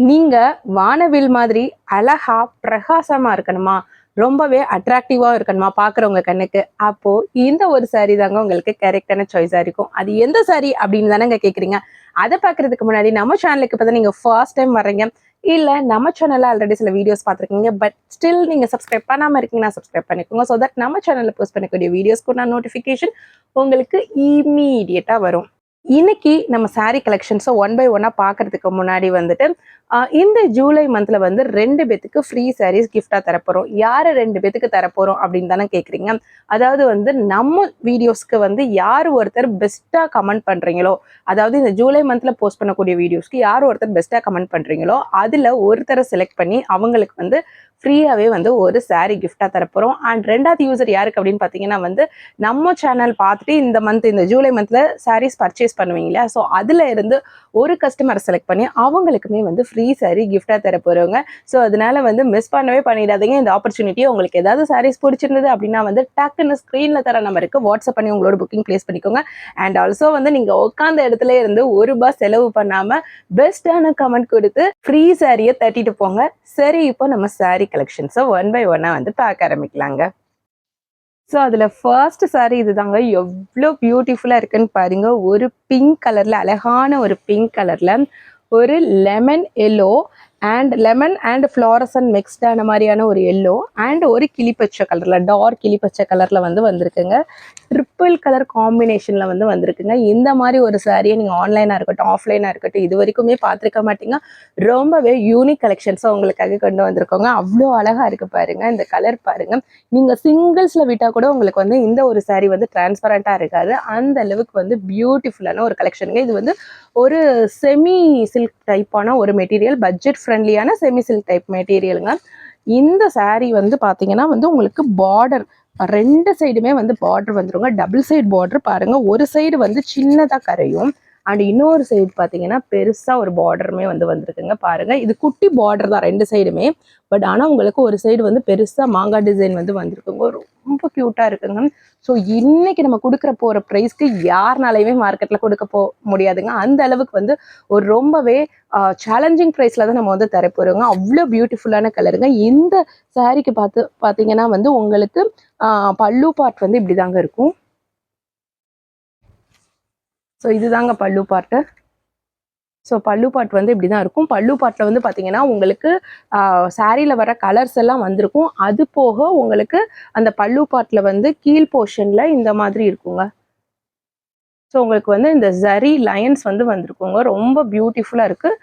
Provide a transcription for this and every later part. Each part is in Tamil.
நீங்க வானவில் மாதிரி அழகா பிரகாசமா இருக்கணுமா? ரொம்பவே அட்ராக்டிவா இருக்கணுமா பார்க்குறவங்க கண்ணுக்கு? அப்போ இந்த ஒரு சாரி தாங்க உங்களுக்கு கரெக்ட்டான சாய்ஸா இருக்கும். அது எந்த சாரி அப்படின்னு தானங்க கேட்குறீங்க? அத பார்க்கறதுக்கு முன்னாடி நம்ம சேனலுக்கு இப்ப தான் நீங்க ஃபர்ஸ்ட் டைம் வர்றீங்க. இல்ல நம்ம சேனல்ல ஆல்ரெடி சில வீடியோஸ் பார்த்துருக்கீங்க. பட் ஸ்டில் நீங்க சப்ஸ்கிரைப் பண்ணாம இருக்கீங்கன்னா சப்ஸ்கிரைப் பண்ணிக்கோங்க. சோ தட் நம்ம சேனல்ல போஸ்ட் பண்ணக்கூடிய வீடியோஸ்க்கு நான் நோட்டிஃபிகேஷன் உங்களுக்கு இம்மீடியட்டா வரும். இன்னைக்கு நம்ம சாரி கலெக்ஷன்ஸை ஒன் பை ஒன்னா பார்க்கறதுக்கு முன்னாடி வந்துட்டு இந்த ஜூலை மந்த்ல வந்து 2 பேத்துக்கு ஃப்ரீ சாரீஸ் கிஃப்டா தரப்போறோம். யாரு 2 பேத்துக்கு தரப்போறோம் அப்படின்னு தானே கேட்குறீங்க. அதாவது வந்து நம்ம வீடியோஸ்க்கு வந்து யார் ஒருத்தர் பெஸ்ட்டாக கமெண்ட் பண்ணுறீங்களோ, அதாவது இந்த ஜூலை மந்த்ல போஸ்ட் பண்ணக்கூடிய வீடியோஸ்க்கு யார் ஒருத்தர் பெஸ்ட்டாக கமெண்ட் பண்ணுறீங்களோ அதில் ஒருத்தரை செலக்ட் பண்ணி அவங்களுக்கு வந்து ஃப்ரீயாகவே வந்து ஒரு சாரீ கிஃப்டாக தரப்போகிறோம். அண்ட் ரெண்டாவது யூசர் யாருக்கு அப்படின்னு பார்த்தீங்கன்னா வந்து நம்ம சேனல் பார்த்துட்டு இந்த ஜூலை மந்த்ல சாரீஸ் பர்ச்சேஸ் பண்ணுவீங்க இல்லையா, ஸோ அதில் இருந்து ஒரு கஸ்டமரை செலக்ட் பண்ணி அவங்களுக்குமே வந்து ஃப்ரீ சாரீ கிஃப்டாக தர போகிறவங்க. ஸோ அதனால வந்து மிஸ் பண்ணவே பண்ணிடாதீங்க இந்த ஆப்பர்ச்சுனிட்டியை. உங்களுக்கு ஏதாவது சாரீஸ் பிடிச்சிருந்தது அப்படின்னா வந்து டக்குன்னு ஸ்க்ரீனில் தர நம்பருக்கு வாட்ஸ்அப் பண்ணி உங்களோட புக்கிங் ப்ளேஸ் பண்ணிக்கோங்க. அண்ட் ஆல்சோ வந்து நீங்கள் உட்காந்த இடத்துல இருந்து ₹1 செலவு பண்ணாமல் பெஸ்ட்டான கமெண்ட் கொடுத்து ஃப்ரீ சாரியை தட்டிட்டு போங்க. சரி, இப்போ நம்ம சாரீ கலெக்ஷன்ஸை ஒன் பை ஒன்னா வந்து பார்க்க ஆரம்பிக்கலாங்க. ஸோ அதில் ஃபர்ஸ்ட் சாரீ இதுதாங்க. எவ்வளோ பியூட்டிஃபுல்லாக இருக்குன்னு பாருங்க. ஒரு பிங்க் கலரில், அழகான ஒரு பிங்க் கலரில் ஒரு lemon yellow and lemon and fluorescent மிக்ஸ்டான மாதிரியான ஒரு எல்லோ அண்ட் ஒரு கிளிப்பச்சை கலரில், டார்க் கிளிப்பச்சை கலரில் வந்து வந்திருக்குங்க. ட்ரிப்பிள் கலர் காம்பினேஷனில் வந்து வந்திருக்குங்க. இந்த மாதிரி ஒரு சாரியை நீங்கள் ஆன்லைனாக இருக்கட்டும் ஆஃப்லைனாக இருக்கட்டும் இது வரைக்குமே பார்த்துருக்க மாட்டீங்க. ரொம்பவே யூனிக் கலெக்ஷன்ஸாக உங்களுக்காக கொண்டு வந்திருக்கோங்க. அவ்வளோ அழகாக இருக்குது பாருங்கள். இந்த கலர் பாருங்கள். நீங்கள் சிங்கிள்ஸில் விட்டால் கூட உங்களுக்கு வந்து இந்த ஒரு சாரீ வந்து டிரான்ஸ்பரண்ட்டாக இருக்காது. அந்த அளவுக்கு வந்து பியூட்டிஃபுல்லான ஒரு கலெக்ஷனுங்க. இது வந்து ஒரு செமி சில்க் டைப்பான ஒரு மெட்டீரியல், பட்ஜெட் ஃப்ரெண்ட்லியான செமி சில்க் டைப் மெட்டீரியலுங்க. இந்த சாரீ வந்து பார்த்தீங்கன்னா வந்து உங்களுக்கு பார்டர் 2 சைடுமே வந்து பார்டர் வந்துருங்க. டபுள் சைடு பார்டர் பாருங்க. ஒரு சைடு வந்து சின்னதாக கரையும் அண்ட் இன்னொரு சைடு பார்த்தீங்கன்னா பெருசா ஒரு பார்டருமே வந்து வந்திருக்குங்க. பாருங்க, இது குட்டி பார்டர் தான் 2 சைடுமே. பட் ஆனால் உங்களுக்கு ஒரு சைடு வந்து பெருசா மாங்காய் டிசைன் வந்து வந்திருக்குங்க. ரொம்ப கியூட்டா இருக்குங்க. ஸோ இன்னைக்கு நம்ம கொடுக்குற போற ப்ரைஸ்க்கு யாருனாலையுமே மார்க்கெட்ல கொடுக்க முடியாதுங்க. அந்த அளவுக்கு வந்து ஒரு ரொம்பவே சேலஞ்சிங் ப்ரைஸ்ல தான் நம்ம வந்து தரப்போறோங்க. அவ்வளோ பியூட்டிஃபுல்லான கலருங்க. இந்த சாரீக்கு பார்த்தீங்கன்னா வந்து உங்களுக்கு பல்லு பார்ட் வந்து இப்படிதாங்க இருக்கும். ஸோ இதுதாங்க பல்லு பார்ட்டு. ஸோ பல்லு பாட் வந்து இப்படி தான் இருக்கும். பல்லு பாட்டில் வந்து பார்த்தீங்கன்னா உங்களுக்கு சாரியில் வர கலர்ஸ் எல்லாம் வந்திருக்கும். அது போக உங்களுக்கு அந்த பல்லு பாட்டில் வந்து கீழ் போர்ஷனில் இந்த மாதிரி இருக்குங்க. ஸோ உங்களுக்கு வந்து இந்த ஜரி லைன்ஸ் வந்து வந்திருக்குங்க. ரொம்ப பியூட்டிஃபுல்லாக இருக்குது.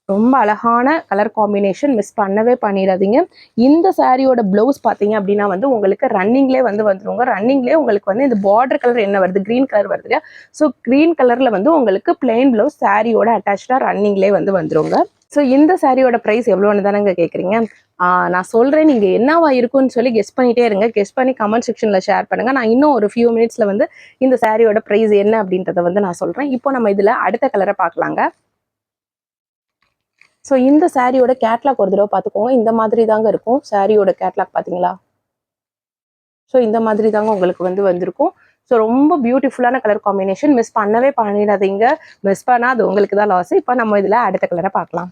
ரொம்ப அழகான கலர் காம்பினேஷன். மிஸ் பண்ணவே பண்ணிடாதீங்க. இந்த சாரியோட ப்ளவுஸ் பார்த்தீங்க அப்படின்னா வந்து உங்களுக்கு ரன்னிங்லேயே வந்து வந்துருங்க. ரன்னிங்லேயே உங்களுக்கு வந்து இந்த பார்டர் கலர் என்ன வருது, க்ரீன் கலர் வருது இல்லையா, ஸோ க்ரீன் கலரில் வந்து உங்களுக்கு பிளெயின் ப்ளவுஸ் சாரியோட அட்டாச்சாக ரன்னிங்லேயே வந்து வந்துருங்க. ஸோ இந்த சாரியோட ப்ரைஸ் எவ்வளோன்னு தானேங்க கேட்குறீங்க. நான் சொல்கிறேன், நீங்கள் என்னவா இருக்குன்னு சொல்லி கெஸ் பண்ணிகிட்டே இருங்க. கெஸ் பண்ணி கமெண்ட் செக்ஷனில் ஷேர் பண்ணுங்கள். நான் இன்னும் ஒரு ஃபியூ மினிட்ஸில் வந்து இந்த சாரியோட ப்ரைஸ் என்ன அப்படின்றத வந்து நான் சொல்கிறேன். இப்போ நம்ம இதில் அடுத்த கலரை பார்க்கலாங்க. ஸோ இந்த சாரியோட கேட்லாக் ஒரு தடவை பார்த்துக்கோங்க. இந்த மாதிரி தாங்க இருக்கும் சாரியோட கேட்லாக். பார்த்தீங்களா? ஸோ இந்த மாதிரி தாங்க உங்களுக்கு வந்து வந்திருக்கும். ஸோ ரொம்ப பியூட்டிஃபுல்லான கலர் காம்பினேஷன். மிஸ் பண்ணவே பண்ணிடாதீங்க. மிஸ் பண்ணால் அது உங்களுக்கு தான் லாஸ். இப்போ நம்ம இதில் அடுத்த கலரை பார்க்கலாம்.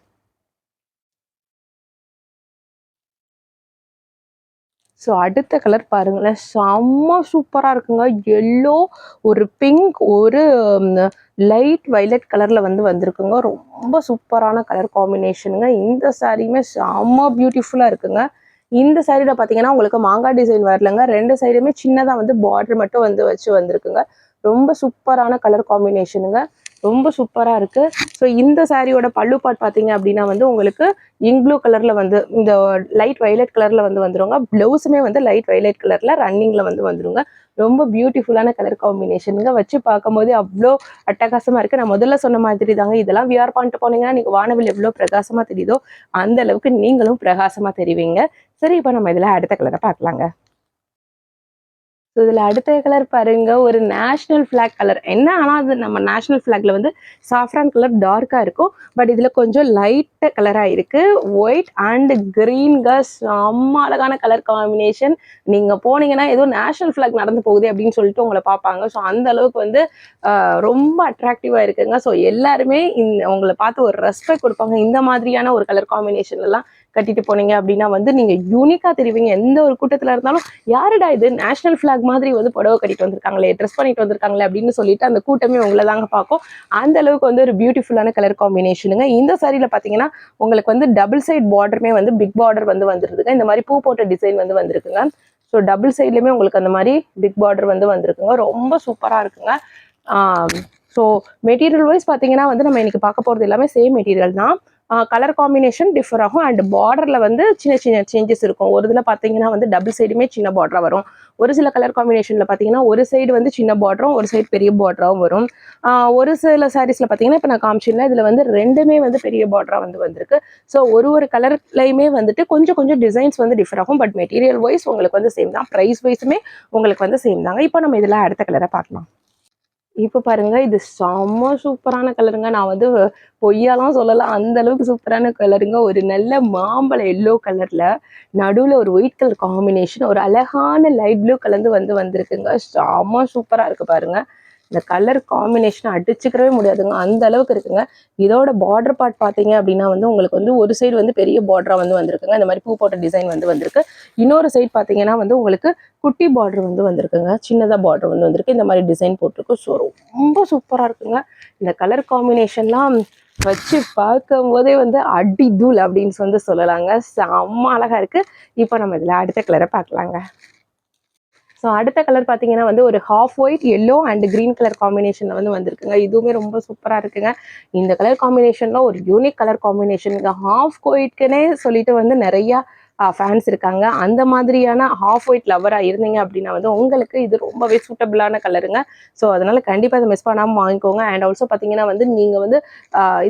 ஸோ அடுத்த கலர் பாருங்களேன், செம்ம சூப்பராக இருக்குங்க. எல்லோ, ஒரு பிங்க், ஒரு லைட் வைலட் கலரில் வந்து வந்திருக்குங்க. ரொம்ப சூப்பரான கலர் காம்பினேஷனுங்க. இந்த சாரியுமே செம்ம பியூட்டிஃபுல்லாக இருக்குங்க. இந்த சாரியில் பார்த்தீங்கன்னா உங்களுக்கு மாங்காய் டிசைன் வரலங்க. 2 சைடுமே சின்னதாக வந்து பார்டர் மட்டும் வந்து வச்சு வந்திருக்குங்க. ரொம்ப சூப்பரான கலர் காம்பினேஷனுங்க. ரொம்ப சூப்பராக இருக்குது. ஸோ இந்த சாரியோட பல்லு பார்ட் பார்த்தீங்க அப்படின்னா வந்து உங்களுக்கு இங்க் ப்ளூ கலரில் வந்து இந்த லைட் வைலட் கலரில் வந்து வந்துருங்க. ப்ளவுஸுமே வந்து லைட் வைலட் கலரில் ரன்னிங்கில் வந்து வந்துருங்க. ரொம்ப பியூட்டிஃபுல்லான கலர் காம்பினேஷனுங்க. வச்சு பார்க்கும்போது அவ்வளோ அட்டகாசமாக இருக்குது. நான் முதல்ல சொன்ன மாதிரி தாங்க, இதெல்லாம் வியர் பண்ணிட்டு போனீங்கன்னா நீங்கள் வானவில் எவ்வளோ பிரகாசமாக தெரியுதோ அந்த அளவுக்கு நீங்களும் பிரகாசமாக தெரிவிங்க. சரி, இப்போ நம்ம இதில் அடுத்த கலரை பார்க்கலாங்க. ஸோ இதில் அடுத்த கலர் பாருங்க, ஒரு நேஷ்னல் ஃப்ளாக் கலர். என்ன ஆனால் அது நம்ம நேஷ்னல் ஃப்ளாக்ல வந்து சாஃப்ரான் கலர் டார்க்காக இருக்கும். பட் இதில் கொஞ்சம் லைட்டு கலராக இருக்குது. ஒயிட் அண்ட் க்ரீன்க செம்ம அழகான கலர் காம்பினேஷன். நீங்கள் போனீங்கன்னா ஏதோ நேஷ்னல் ஃப்ளாக் நடந்து போகுது அப்படின்னு சொல்லிட்டு உங்களை பார்ப்பாங்க. ஸோ அந்த அளவுக்கு வந்து ரொம்ப அட்ராக்டிவாக இருக்குங்க. ஸோ எல்லாருமே உங்களை பார்த்து ஒரு ரெஸ்பெக்ட் கொடுப்பாங்க. இந்த மாதிரியான ஒரு கலர் காம்பினேஷன்லாம் கட்டிட்டு போனீங்க அப்படின்னா வந்து நீங்க யூனிக்கா தெரிவிங்க. எந்த ஒரு கூட்டத்துல இருந்தாலும் யாருடா இது நேஷனல் ஃபிளாக் மாதிரி வந்து புடவை கட்டிட்டு வந்திருக்காங்களே, ட்ரெஸ் பண்ணிட்டு வந்திருக்காங்களே அப்படின்னு சொல்லிட்டு அந்த கூட்டமே உங்களை தாங்க பார்க்கும். அந்த அளவுக்கு வந்து ஒரு பியூட்டிஃபுல்லான கலர் காம்பினேஷனுங்க. இந்த சாரியில பாத்தீங்கன்னா உங்களுக்கு வந்து டபுள் சைட் பார்டருமே வந்து பிக் பார்டர் வந்து வந்துருதுங்க. இந்த மாதிரி பூ போட்ட டிசைன் வந்து வந்திருக்குங்க. ஸோ டபுள் சைட்லயுமே உங்களுக்கு அந்த மாதிரி பிக் பார்டர் வந்து வந்திருக்குங்க. ரொம்ப சூப்பரா இருக்குங்க. ஸோ மெட்டீரியல் வைஸ் பார்த்தீங்கன்னா வந்து நம்ம இன்னைக்கு பார்க்க போகிறது எல்லாமே சேம் மெட்டீரியல் தான். கலர் காம்பினேஷன் டிஃபர் ஆகும். அண்ட் பார்டரில் வந்து சின்ன சின்ன சேஞ்சஸ் இருக்கும். ஒரு இதில் பார்த்தீங்கன்னா வந்து டபுள் சைடுமே சின்ன பார்டராக வரும். ஒரு சில கலர் காம்பினேஷனில் பார்த்தீங்கன்னா ஒரு சைடு வந்து சின்ன பார்டரும் ஒரு சைடு பெரிய பார்டராகவும் வரும். ஒரு சில சாரீஸில் பார்த்தீங்கன்னா இப்போ நான் காமிச்சிருந்தேன், இதில் வந்து ரெண்டுமே வந்து பெரிய பார்டராக வந்து வந்திருக்கு. ஸோ ஒரு கலர்லையுமே வந்துட்டு கொஞ்சம் கொஞ்சம் டிசைன்ஸ் வந்து டிஃபர் ஆகும். பட் மெட்டீரியல் வைஸ் உங்களுக்கு வந்து சேம் தான். ப்ரைஸ் வைஸுமே உங்களுக்கு வந்து சேம் தாங்க. இப்போ நம்ம இதில் அடுத்த கலரை பார்க்கலாம். இப்போ பாருங்க, இது செம்ம சூப்பரான கலருங்க. நான் வந்து பொய்யாலாம் சொல்லலாம், அந்த அளவுக்கு சூப்பரான கலருங்க. ஒரு நல்ல மாம்பழ எல்லோ கலர்ல நடுவில் ஒரு ஒயிட் கலர் காம்பினேஷன், ஒரு அழகான லைட் ப்ளூ கலந்து வந்திருக்குங்க. செம்ம சூப்பரா இருக்கு பாருங்க. இந்த கலர் காம்பினேஷன் அடிச்சுக்கவே முடியாதுங்க, அந்த அளவுக்கு இருக்குங்க. இதோட பார்டர் பார்ட் பார்த்தீங்க அப்படின்னா வந்து உங்களுக்கு வந்து ஒரு சைடு வந்து பெரிய பார்டரா வந்து வந்திருக்குங்க. இந்த மாதிரி பூ போட்ட டிசைன் வந்து வந்திருக்கு. இன்னொரு சைடு பார்த்தீங்கன்னா வந்து உங்களுக்கு குட்டி பார்டர் வந்து வந்திருக்குங்க. சின்னதாக பார்டர் வந்து வந்திருக்கு. இந்த மாதிரி டிசைன் போட்டிருக்கு. ஸோ ரொம்ப சூப்பராக இருக்குங்க. இந்த கலர் காம்பினேஷன்லாம் வச்சு பார்க்கும் போதே வந்து அடி தூள் அப்படின்னு வந்து சொல்லலாங்க. செம்ம அழகா இருக்கு. இப்போ நம்ம இதில் அடுத்த கலரை பார்க்கலாங்க. ஸோ அடுத்த கலர் பார்த்தீங்கன்னா வந்து ஒரு half white yellow and green colour காம்பினேஷனில் வந்து வந்திருக்குங்க. இதுவுமே ரொம்ப சூப்பராக இருக்குங்க. இந்த கலர் காம்பினேஷனில் ஒரு யூனிக் கலர் காம்பினேஷனுங்க. ஹாஃப் ஒயிட்க்குன்னே சொல்லிட்டு வந்து நிறையா ஃபேன்ஸ் இருக்காங்க. அந்த மாதிரியான ஹாஃப் ஒயிட் லவராக இருந்தீங்க அப்படின்னா வந்து உங்களுக்கு இது ரொம்பவே சூட்டபிளான கலருங்க. ஸோ அதனால கண்டிப்பாக அதை மிஸ் பண்ணாமல் வாங்கிக்கோங்க. அண்ட் ஆல்சோ பார்த்தீங்கன்னா வந்து நீங்கள் வந்து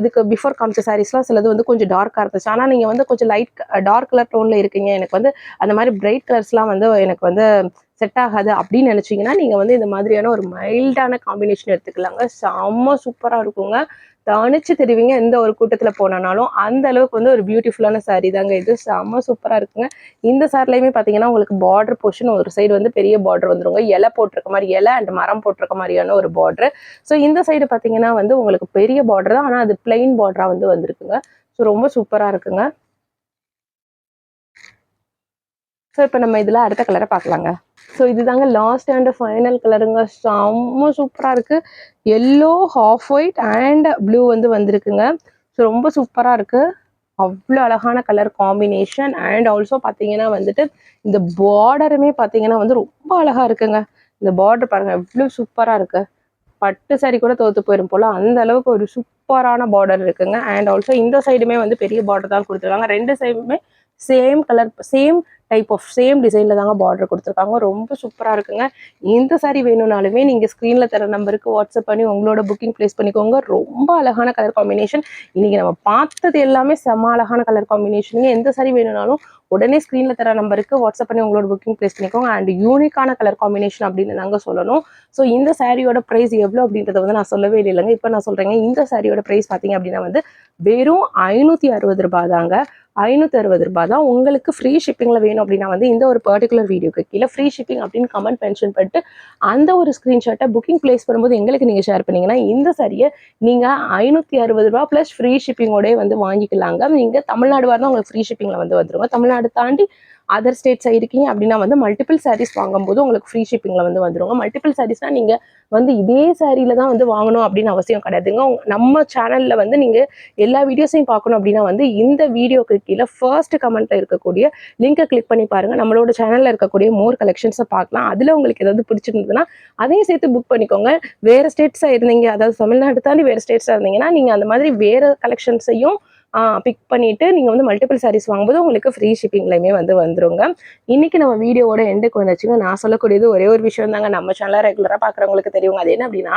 இதுக்கு பிஃபோர் காமிச்ச சாரீஸ்லாம் சிலது வந்து கொஞ்சம் டார்க்காக இருந்துச்சு. ஆனால் நீங்கள் வந்து கொஞ்சம் லைட் டார்க் கலர் டோனில் இருக்கீங்க, எனக்கு வந்து அந்த மாதிரி பிரைட் கலர்ஸ்லாம் வந்து எனக்கு வந்து செட் ஆகாது அப்படின்னு நினச்சிங்கன்னா நீங்கள் வந்து இந்த மாதிரியான ஒரு மைல்டான காம்பினேஷன் எடுத்துக்கலாங்க. செம்ம சூப்பராக இருக்குங்க. தனிச்சு தெரிவிங்க எந்த ஒரு கூட்டத்தில் போனாலும். அந்த அளவுக்கு வந்து ஒரு பியூட்டிஃபுல்லான சாரீ தாங்க இது. செம்ம சூப்பராக இருக்குங்க. இந்த சாரிலையுமே பார்த்தீங்கன்னா உங்களுக்கு பார்டர் போர்ஷன் ஒரு சைடு வந்து பெரிய பார்டர் வந்துருங்க. இலை போட்டிருக்க மாதிரி, இலை அண்ட் மரம் போட்டிருக்க மாதிரியான ஒரு பார்டர். ஸோ இந்த சைடு பார்த்தீங்கன்னா வந்து உங்களுக்கு பெரிய பார்டர் தான், ஆனால் அது பிளெயின் பார்டராக வந்து வந்திருக்குங்க. ஸோ ரொம்ப சூப்பராக இருக்குங்க. ஸோ இப்போ நம்ம இதில் அடுத்த கலரை பார்க்கலாங்க. ஸோ இதுதாங்க லாஸ்ட் அண்ட் ஃபைனல் கலருங்க. செம்ம சூப்பராக இருக்குது. Yellow, half white and blue வந்து வந்திருக்குங்க. ஸோ ரொம்ப சூப்பராக இருக்குது. அவ்வளோ அழகான கலர் காம்பினேஷன். அண்ட் ஆல்சோ பார்த்தீங்கன்னா வந்துட்டு இந்த பார்டருமே பார்த்தீங்கன்னா வந்து ரொம்ப அழகாக இருக்குங்க. இந்த பார்டர் பாருங்கள் எவ்வளோ சூப்பராக இருக்குது. பட்டு சாரி கூட தோற்று போயிடும் போல் அந்த அளவுக்கு ஒரு சூப்பரான பார்டர் இருக்குங்க. அண்ட் ஆல்சோ இந்த சைடுமே வந்து பெரிய பார்டர் தான் கொடுத்துருக்காங்க. ரெண்டு சைடுமே same colour, same type of same டிசைனில் தாங்க பார்டர் கொடுத்துருக்காங்க. ரொம்ப சூப்பராக இருக்குங்க. இந்த சாரி வேணும்னாலுமே நீங்கள் ஸ்க்ரீனில் தர நம்பருக்கு வாட்ஸ்அப் பண்ணி உங்களோட புக்கிங் ப்ளேஸ் பண்ணிக்கோங்க. ரொம்ப அழகான கலர் காம்பினேஷன். இன்றைக்கி நம்ம பார்த்தது எல்லாமே செம்ம அழகான கலர் காம்பினேஷனுங்க. எந்த சாரி வேணும்னாலும் உடனே ஸ்க்ரீனில் தர நம்பருக்கு வாட்ஸ்அப் பண்ணி உங்களோட புக்கிங் ப்ளேஸ் பண்ணிக்கோங்க. அண்ட் யூனிக்கான கலர் காம்பினேஷன் அப்படின்னு நாங்கள் சொல்லணும். ஸோ இந்த சாரியோட ப்ரைஸ் எவ்வளோ அப்படின்றத வந்து நான் சொல்லவே இல்லைங்க. இப்போ நான் சொல்கிறேங்க. இந்த சாரியோட ப்ரைஸ் பார்த்தீங்க அப்படின்னா வந்து வெறும் 560 ரூபாய் தாங்க. 560 ரூபாய் தான். உங்களுக்கு ஃப்ரீ ஷிப்பிங்கில் வேணும் அப்படின்னா வந்து இந்த ஒரு பர்டிகுலர் வீடியோக்கு கீழே ஃப்ரீ ஷிப்பிங் அப்படின்னு கமெண்ட் மென்ஷன் பண்ணிட்டு அந்த ஒரு ஸ்க்ரீன்ஷாட்டை புக்கிங் ப்ளேஸ் பண்ணும்போது எங்களுக்கு நீங்கள் ஷேர் பண்ணிங்கன்னா இந்த சாரியை நீங்கள் 560 ரூபாய் ப்ளஸ் ஃப்ரீ ஷிப்பிங்கோடய வந்து வாங்கிக்கலாங்க. நீங்கள் தமிழ்நாடு வரணும் உங்களுக்கு ஃப்ரீ ஷிப்பிங்கில் வந்து வந்துருங்க. தமிழ்நாடு தாண்டி அதர் ஸ்டேட்ஸாக இருக்கீங்க அப்படின்னா வந்து மல்டிபிள் சாரீஸ் வாங்கும்போது உங்களுக்கு ஃப்ரீ ஷிப்பிங்கில் வந்து வந்துருங்க. மல்டிபிள் சாரீஸ்னால் நீங்கள் வந்து இதே சாரியில் தான் வந்து வாங்கணும் அப்படின்னு அவசியம் கிடையாதுங்க. நம்ம சேனலில் வந்து நீங்கள் எல்லா வீடியோஸையும் பார்க்கணும் அப்படின்னா வந்து இந்த வீடியோக்கு கீழே ஃபர்ஸ்ட் கமெண்ட்டில் இருக்கக்கூடிய லிங்கை கிளிக் பண்ணி பாருங்கள். நம்மளோட சேனலில் இருக்கக்கூடிய மோர் கலெக்ஷன்ஸை பார்க்கலாம். அதில் உங்களுக்கு ஏதாவது பிடிச்சிருந்ததுன்னா அதையும் சேர்த்து புக் பண்ணிக்கோங்க. வேறு ஸ்டேட்ஸாக இருந்தீங்க, அதாவது தமிழ்நாடு தாண்டி வேறு ஸ்டேட்ஸாக இருந்தீங்கன்னா நீங்கள் அந்த மாதிரி வேறு கலெக்ஷன்ஸையும் பிக் பண்ணிவிட்டு நீங்கள் வந்து மல்டிபிள் சாரீஸ் வாங்கும்போது உங்களுக்கு ஃப்ரீ ஷிப்பிங்லையுமே வந்து வந்துருங்க. இன்றைக்கி நம்ம வீடியோவோட எண்டுக்கு வந்தாச்சுங்க. நான் சொல்லக்கூடியது ஒரே ஒரு விஷயம் தாங்க. நம்ம சேனலை ரெகுலராக பார்க்குறவங்களுக்கு தெரியுங்க. அது என்ன அப்படின்னா,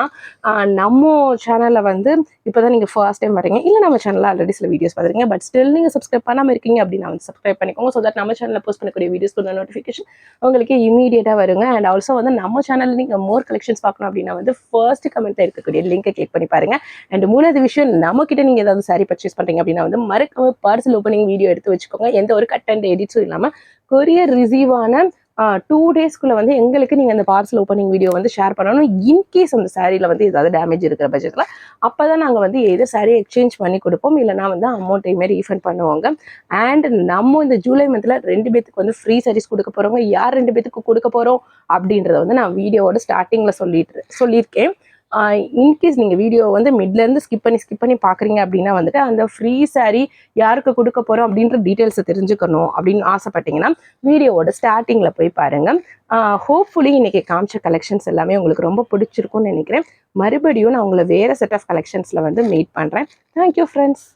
நம்ம சேனலில் வந்து இப்போ தான் நீங்கள் ஃபர்ஸ்ட் டைம் வரீங்க, இல்லை நம்ம சேனலில் ஆல்ரெடி சில வீடியோஸ் பார்த்துருக்கீங்க, பட் ஸ்டில் நீங்கள் சப்ஸ்கிரைப் பண்ணாமல் இருக்கீங்க அப்படின்னா வந்து சப்ஸ்கிரைப் பண்ணிக்கோங்க. ஸோ தட் நம்ம சேனலில் போஸ்ட் பண்ணக்கூடிய வீடியோஸ்க்கு நோட்டிஃபிகேஷன் உங்களுக்கு இமீடியட்டாக வருங்க. அண்ட் ஆல்சோ வந்து நம்ம சேனலில் நீங்கள் மோர் கலெக்ஷன்ஸ் பார்க்கணும் அப்படின்னா வந்து ஃபர்ஸ்ட் கமெண்ட்டில் இருக்கக்கூடிய லிங்கை கிளிக் பண்ணி பாருங்க. அண்ட் மூணாவது விஷயம், நம்மக்கிட்ட நீங்கள் ஏதாவது சாரி பர்ச்சேஸ் பண்ணுறீங்க அப்படின்னா வந்து மறக்காம பார்சல் ஓப்பனிங் வீடியோ எடுத்து வச்சுக்கோங்க. எந்த ஒரு கட் அண்ட் எடிட்ஸும் இல்லாமல் கொரியர் ரிசீவ் ஆன 2 டேஸ்க்குள்ளே வந்து எங்களுக்கு நீங்கள் அந்த பார்சல் ஓப்பனிங் வீடியோ வந்து ஷேர் பண்ணணும். இன்கேஸ் அந்த சாரியில் வந்து ஏதாவது டேமேஜ் இருக்கிற பட்சத்தில் அப்போ தான் நாங்கள் வந்து எது சாரி எக்ஸ்சேஞ்ச் பண்ணி கொடுப்போம், இல்லைனா வந்து அமௌண்ட்டையுமே ரீஃபண்ட் பண்ணுவாங்க. அண்ட் நம்ம இந்த ஜூலை மந்தில் 2 பேத்துக்கு வந்து ஃப்ரீ சாரீஸ் கொடுக்க போகிறோங்க. யார் 2 பேத்துக்கு கொடுக்க போகிறோம் அப்படின்றத வந்து நான் வீடியோவோட ஸ்டார்டிங்கில் சொல்லியிருக்கேன். இன்கேஸ் நீங்கள் வீடியோ வந்து மிட்லேருந்து ஸ்கிப் பண்ணி பார்க்குறீங்க அப்படின்னா வந்துட்டு அந்த ஃப்ரீ சாரீ யாருக்கு கொடுக்க போகிறோம் அப்படின்ற டீட்டெயில்ஸை தெரிஞ்சுக்கணும் அப்படின்னு ஆசைப்பட்டீங்கன்னா வீடியோவோட ஸ்டார்டிங்கில் போய் பாருங்கள். ஹோப்ஃபுல்லி இன்றைக்கி காமிச்ச கலெக்ஷன்ஸ் எல்லாமே உங்களுக்கு ரொம்ப பிடிச்சிருக்கும்னு நினைக்கிறேன். மறுபடியும் நான் உங்களை வேறு செட் ஆஃப் கலெக்ஷன்ஸில் வந்து மீட் பண்ணுறேன். Thank you friends.